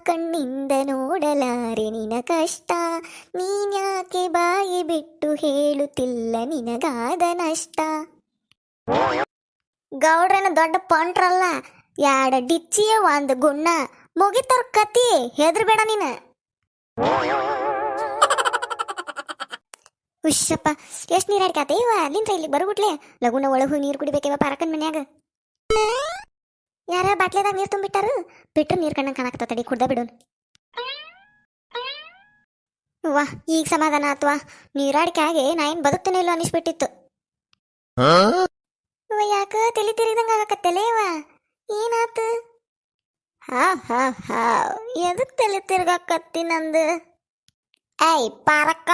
ಕಣ್ಣಿಂದ ನೋಡಲಾರೆ ನಿನ ಕಷ್ಟ, ನೀನ್ಯಾಕೆ ಬಾಯಿ ಬಿಟ್ಟು ಹೇಳುತ್ತಿಲ್ಲ ನಿನಗಾದ ನಷ್ಟ. ಗೌಡ್ರನ ದೊಡ್ಡ ಪಂಟ್ರಲ್ಲ, ಯಾಡ ಡಿಚ್ಚಿಯ ಒಂದು ಗುಣ್ಣ, ಮುಗಿತವ್ರ ಕತಿ, ಹೆದರ್ಬೇಡ ನೀನು. ಹುಷಪ್ಪ, ಎಷ್ಟು ನೀರು ಅಡ್ಕಾತ ಇವ ಅಲ್ಲಿಂದ ಇಲ್ಲಿ ಬರುಗುಟ್ಲೆ. ಲಗುನ ಒಳಗೆ ಹೋಗಿ ನೀರು ಕುಡಿಬೇಕಿವ ಪಾರಕನ್ ಮನ್ಯಾಗ. ಯಾರ ಬಾಟ್ಲೆದಾಗ ನೀರು ತುಂಬಿಟ್ಟಾರು, ಬಿಟ್ರು ನೀರು ಕಣ್ಣಂಗೆ ಕಾಣಕತ್ತ, ತಡಿ ಕುಡ್ದ ಬಿಡೋನು. ವಾ, ಈಗ ಸಮಾಧಾನ ಆತ್ವಾ. ನೀರಾಡಿಕೆ ಆಗಿ ನಾ ಏನು ಬದುಕ್ತೇನೆ ಇಲ್ಲ ಅನಿಸ್ಬಿಟ್ಟಿತ್ತು. ಯಾಕ ತಲೆ ತಿರುಗಿದಂಗ ಆಗಕತ್ತಲೇವ, ಏನಾತು? ಹಾ ಹಾ ಹಾ, ಎದಕ್ ತಲೆ ತಿರ್ಗಾಕತ್ತಿ ನಂದು? ಏಯ್ ಪಾರಕ್ಕ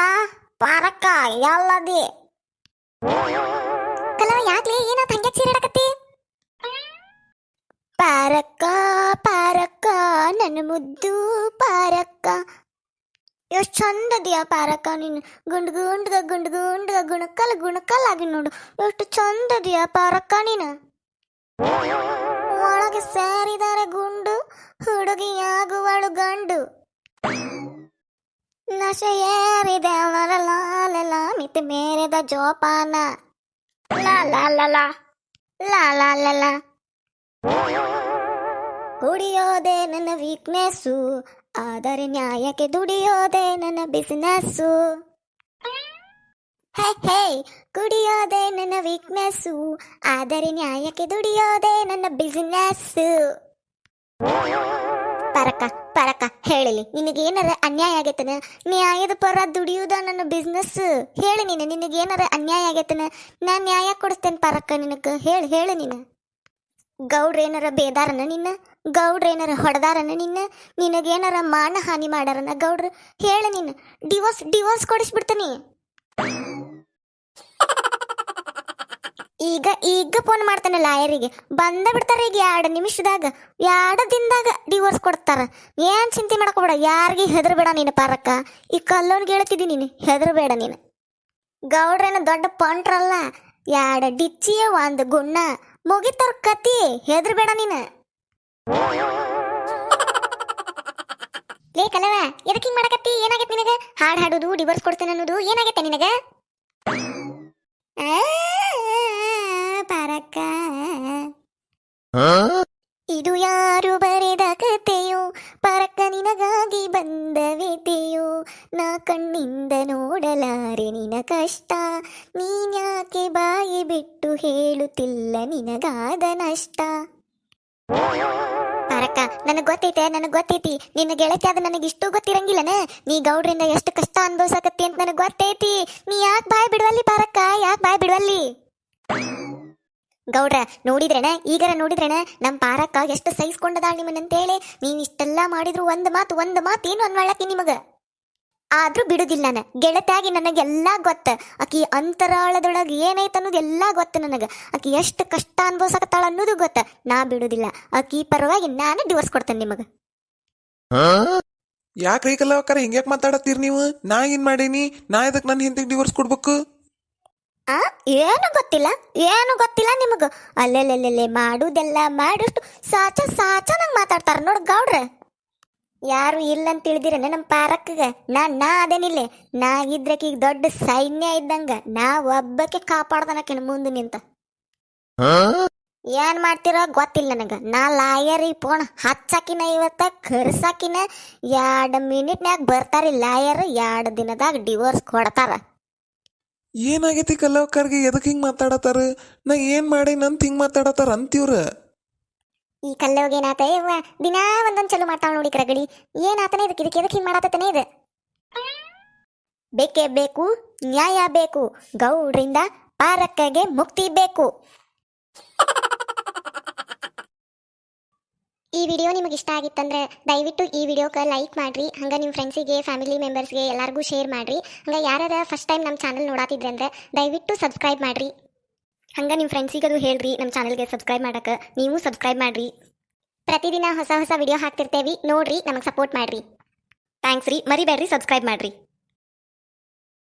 ಪಾರಕ್ಕ, ಎಲ್ಲದಿ ಕಲವ ಯಾಕ್ಲೆ, ಏನಾತ ಹಂಗೆ ಚೀರಾಡಕತ್ತಿ? ಪಾರಕ್ಕ ಪಾರಕ್ಕ ನನ್ನ ಮುದ್ದು ಪಾರಕ್ಕ, ಎಷ್ಟು ಚಂದದಿಯ ಪಾರಕ್ಕ ನೀನು. ಗುಂಡ್ ಗುಂಡ್ಗ ಗುಂಡ್ ಗುಂಡ್ಗ ಗುಣಕಲ್ ಗುಣಕಲ್ ಆಗಿ ನೋಡು, ಎಷ್ಟು ಚಂದದಿಯ ಪಾರಕ್ಕ ನೀನು. ಒಳಗೆ ಸೇರಿದರೆ ಗುಂಡು, ಹುಡುಗಿಯಾಗುವಳು ಗಂಡು. ನಶೆ ಏರಿದೆ ಲಾಲ ಮಿತಿ ಮೇರೆದ ಜೋಪಾನ, ಲಾ ಲಾ ಲಾ ಲಾ ಲಾ ಲಾ ಲಾ ಲಾ. ಕುಡಿಯೋದೆ ನನ್ನ ವೀಕ್ನೆಸ್ಸು, ಆದರೆ ನ್ಯಾಯಕ್ಕೆ ದುಡಿಯೋದೆ ನನ್ನ ಬಿಸಿನೆಸ್ಸು. ಹೇ ಹೇ, ಕುಡಿಯೋದೆ ನನ್ನ ವೀಕ್ನೆಸ್ಸು, ಆದರೆ ನ್ಯಾಯಕ್ಕೆ ದುಡಿಯೋದೆ ನನ್ನ ಬಿಸಿನೆಸ್ಸು. ಪರಕ ಪರಕ ಹೇಳಿಲಿ, ನಿನಗೇನಾರ ಅನ್ಯಾಯ ಆಗೈತನ? ನ್ಯಾಯದ ಪರ ದುಡಿಯುವುದ ನನ್ನ ಬಿಸ್ನೆಸ್. ಹೇಳಿ ನೀನು, ನಿನಗೇನಾರ ಅನ್ಯಾಯ ಆಗೈತನ? ನಾನು ನ್ಯಾಯ ಕೊಡಿಸ್ತೇನೆ ಪರಕ್ಕ ನಿನಗೆ. ಹೇಳು ನೀನು. ಗೌಡ್ರೇನಾರ ಬೇದಾರನ ನಿನ್ನ? ಗೌಡ್ರೇನಾರ ಹೊಡೆದಾರನ ನಿನ್ನ? ನಿನಗೇನಾರ ಮಾನ ಹಾನಿ ಮಾಡಾರನ ಗೌಡ್ರು? ಹೇಳು ನೀನು. ಡಿವೋರ್ಸ್ ಕೊಡಿಸ್ಬಿಡ್ತೀನಿ. ಈಗ ಫೋನ್ ಮಾಡ್ತಾನೆ ಲಾಯರಿಗೆ, ಬಂದ ಬಿಡ್ತಾರೆ ಈಗ 2 ನಿಮಿಷದಾಗ, 2 ದಿನದಾಗ ಡಿವೋರ್ಸ್ ಕೊಡ್ತಾರ. ಏನ್ ಚಿಂತೆ ಮಾಡ್ಕೋಬೇಡ, ಯಾರಿಗೆ ಹೆದರ್ಬೇಡ ನೀನು ಪಾರಕ್ಕ. ಈ ಕಲ್ಲೋನ್ಗೆ ಹೇಳ್ತಿದ್ದಿ ನೀನು, ಹೆದರ್ಬೇಡ ನೀನು. ಗೌಡ್ರೇನ ದೊಡ್ಡ ಪಂಟ್ರಲ್ಲ, 2 ಡಿಚ್ಚಿಯ ಒಂದು ಗುಣ್ಣ, ಮುಗಿತವ್ರ ಕತಿ, ಹೆದರ್ಬೇಡ ನೀನು. ಲೇ ಕಲವ, ಎದಕ್ಕೆ ಹಿಂಗ್ ಮಾಡಕತ್ತಿ? ಏನಾಗೈತೆ ನಿನಗ? ಹಾಡುದು ಡಿವೋರ್ಸ್ ಕೊಡ್ತೇನೆ ಅನ್ನೋದು ಏನಾಗೈತೆ ನಿನಗ? ಪಾರಕ್ಕ, ಇದು ಯಾರು ಬರೆದ ಕತೆಯೋ, ಪರಕ್ಕ ನಿನಗಾಗಿ ಬಂದ ವ್ಯತೆಯೋ. ನಾ ಕಣ್ಣಿಂದ ನೋಡಲಾರೆ ನಿನ ಕಷ್ಟ, ನೀನ್ಯಾಕೆ ಬಾಯಿ ಬಿಟ್ಟು ಹೇಳುತ್ತಿಲ್ಲ ನಿನಗಾದ ನಷ್ಟ. ಪಾರಕ್ಕ, ನನಗೆ ಗೊತ್ತೈತಿ ನಿನ್ನ ಗೆಳತಿ ಆದ ನನಗಿಷ್ಟು ಗೊತ್ತಿರಂಗಿಲ್ಲನ. ನೀ ಗೌಡ್ರಿಂದ ಎಷ್ಟು ಕಷ್ಟ ಅನುಭವಿಸಕತ್ತಿ ಅಂತ ನನಗೆ ಗೊತ್ತೈತಿ. ನೀ ಯಾಕೆ ಬಾಯ್ ಬಿಡುವಲ್ಲಿ ಪಾರಕ್ಕ, ಯಾಕೆ ಬಾಯ್ ಬಿಡುವಲ್ಲಿ? ಗೌಡ್ರ ಈಗಾರ ನೋಡಿದ್ರೇನ ನಮ್ಮ ಪಾರಕ್ಕ ಎಷ್ಟು ಸಹಿಸ್ಕೊಂಡದಾಳ ನಿಮ್ಮನ್ನಂತೇಳಿ. ನೀವು ಇಷ್ಟೆಲ್ಲ ಮಾಡಿದ್ರು ಒಂದು ಮಾತು ಏನು ಅನ್ವಾಳಕಿ ನಿಮಗ. ಆದ್ರೂ ಬಿಡುದಿಲ್ಲ ನಾನು. ಗೆಳತಿಯಾಗಿ ನನಗೆಲ್ಲ ಗೊತ್ತ. ಆಕಿ ಅಂತರಾಳದೊಳಗೆ ಏನೈತೆ ಅನ್ನೋದು ಎಲ್ಲ ಗೊತ್ತ ನನಗೆ. ಆಕಿ ಎಷ್ಟು ಕಷ್ಟ ಅನುಭವಿಸಕತ್ತಾಳ ಅನ್ನೋದು ಗೊತ್ತ. ನಾ ಬಿಡುದಿಲ್ಲ. ಆಕಿ ಪರವಾಗಿ ನಾನು ಡಿವೋರ್ಸ್ ಕೊಡ್ತೇನೆ ನಿಮಗೆ. ಯಾಕ್ರಿ ಕಲವಕ್ಕಾರ ಹಿಂಗ್ಯಾಕ್ ಮಾತಾಡತ್ತೀರಿ ನೀವು? ನಾ ಏನ್ ಮಾಡೀನಿ? ನಾ ಇದಕ್ಕೆ ನನ್ನ ಹಿಂದಿಗೆ ಡಿವೋರ್ಸ್ ಕೊಡ್ಬೇಕು? ಏನು ಗೊತ್ತಿಲ್ಲ ನಿಮಗ. ಅಲ್ಲೆಲ್ಲೆಲ್ಲೆ ಮಾಡುದೆಲ್ಲ ಮಾಡಿಷ್ಟು ಸಾಚ ನಂಗೆ ಮಾತಾಡ್ತಾರ ನೋಡು ಗೌಡ್ರ. ಯಾರು ಇಲ್ಲಂತ ತಿಳಿದಿರೇನೆ ನಮ್ಮ ಪಾರಕ್ಕಗ? ನಾ ಅದೇನಿಲ್ಲ. ನಾ ಇದ್ರಕ್ಕೆ ಈಗ ದೊಡ್ಡ ಸೈನ್ಯ ಇದ್ದಂಗ. ನಾ ಒಬ್ಬಕ್ಕೆ ಕಾಪಾಡ್ದನಕ್ಕೆ ಮುಂದೆ ನಿಂತ. ಏನ್ ಮಾಡ್ತಿರೋ ಗೊತ್ತಿಲ್ಲ ನನಗ. ನಾ ಲಾಯರಿಗೆ ಫೋನ್ ಹಚ್ಚಾಕಿನ ಇವತ್ತ ಕರ್ಸಾಕಿನ 2 ಮಿನಿಟ್ನ್ಯಾಗ ಬರ್ತಾರಿ ಲಾಯರ್. 2 ದಿನದಾಗ ಡಿವೋರ್ಸ್ ಕೊಡ್ತಾರ. ಏನಾಗೈತಿ ಕಲವಕ್ಕರ್ಗೆ? ಎದಕ್ಕೆ ಹಿಂಗೆ ಮಾತಾಡತ್ತಾರ? ನಾ ಏನ್ ಮಾಡಿ ನಂತ ಹಿಂಗೆ ಮಾತಾಡತ್ತಾರ ಅಂತೀವ್ರ? ಈ ಕಲ್ಲೋಗಿ ಏನಾತ ಇವ ದಿನಾ ಒಂದೊಂದು ಚಲೋ ಮಾಡ್ತಾವ ನೋಡಿ ರಗಡಿ. ಏನಾತನೇ ಇದಕ್ಕೆ ಎದಕ್ಕೆ ಹಿಂಗೆ ಮಾಡಾತನೇ ಇದು? ಬೇಕೇ ಬೇಕು, ನ್ಯಾಯ ಬೇಕು. ಗೌಡ್ರಿಂದ ಪಾರಕ್ಕಗೆ ಮುಕ್ತಿ ಬೇಕು. ಈ ವಿಡಿಯೋ ನಿಮಗೆ ಇಷ್ಟ ಆಗಿತ್ತಂದ್ರೆ ದಯವಿಟ್ಟು ಈ ವಿಡಿಯೋಕ್ಕೆ ಲೈಕ್ ಮಾಡಿರಿ. ಹಂಗೆ ನಿಮ್ಮ ಫ್ರೆಂಡ್ಸಿಗೆ, ಫ್ಯಾಮಿಲಿ ಮೆಂಬರ್ಸ್ಗೆ ಎಲ್ಲರಿಗೂ ಶೇರ್ ಮಾಡಿರಿ. ಹಂಗೆ ಯಾರು ಫಸ್ಟ್ ಟೈಮ್ ನಮ್ಮ ಚಾನಲ್ ನೋಡಾತಿದ್ರೆ ಅಂದರೆ ದಯವಿಟ್ಟು ಸಬ್ಸ್ಕ್ರೈಬ್ ಮಾಡಿರಿ. ಹಂಗೆ ನಿಮ್ಮ ಫ್ರೆಂಡ್ಸಿಗೆ ಅದು ಹೇಳ್ರಿ ನಮ್ಮ ಚಾನಲ್ಗೆ ಸಬ್ಸ್ಕ್ರೈಬ್ ಮಾಡಕ್ಕೆ. ನೀವು ಸಬ್ಸ್ಕ್ರೈಬ್ ಮಾಡಿರಿ. ಪ್ರತಿದಿನ ಹೊಸ ವಿಡಿಯೋ ಹಾಕ್ತಿರ್ತೇವೆ, ನೋಡ್ರಿ, ನಮಗೆ ಸಪೋರ್ಟ್ ಮಾಡಿರಿ. ಥ್ಯಾಂಕ್ಸ್ ರೀ. ಮರಿಬೇಡ್ರಿ, ಸಬ್ಸ್ಕ್ರೈಬ್ ಮಾಡಿರಿ.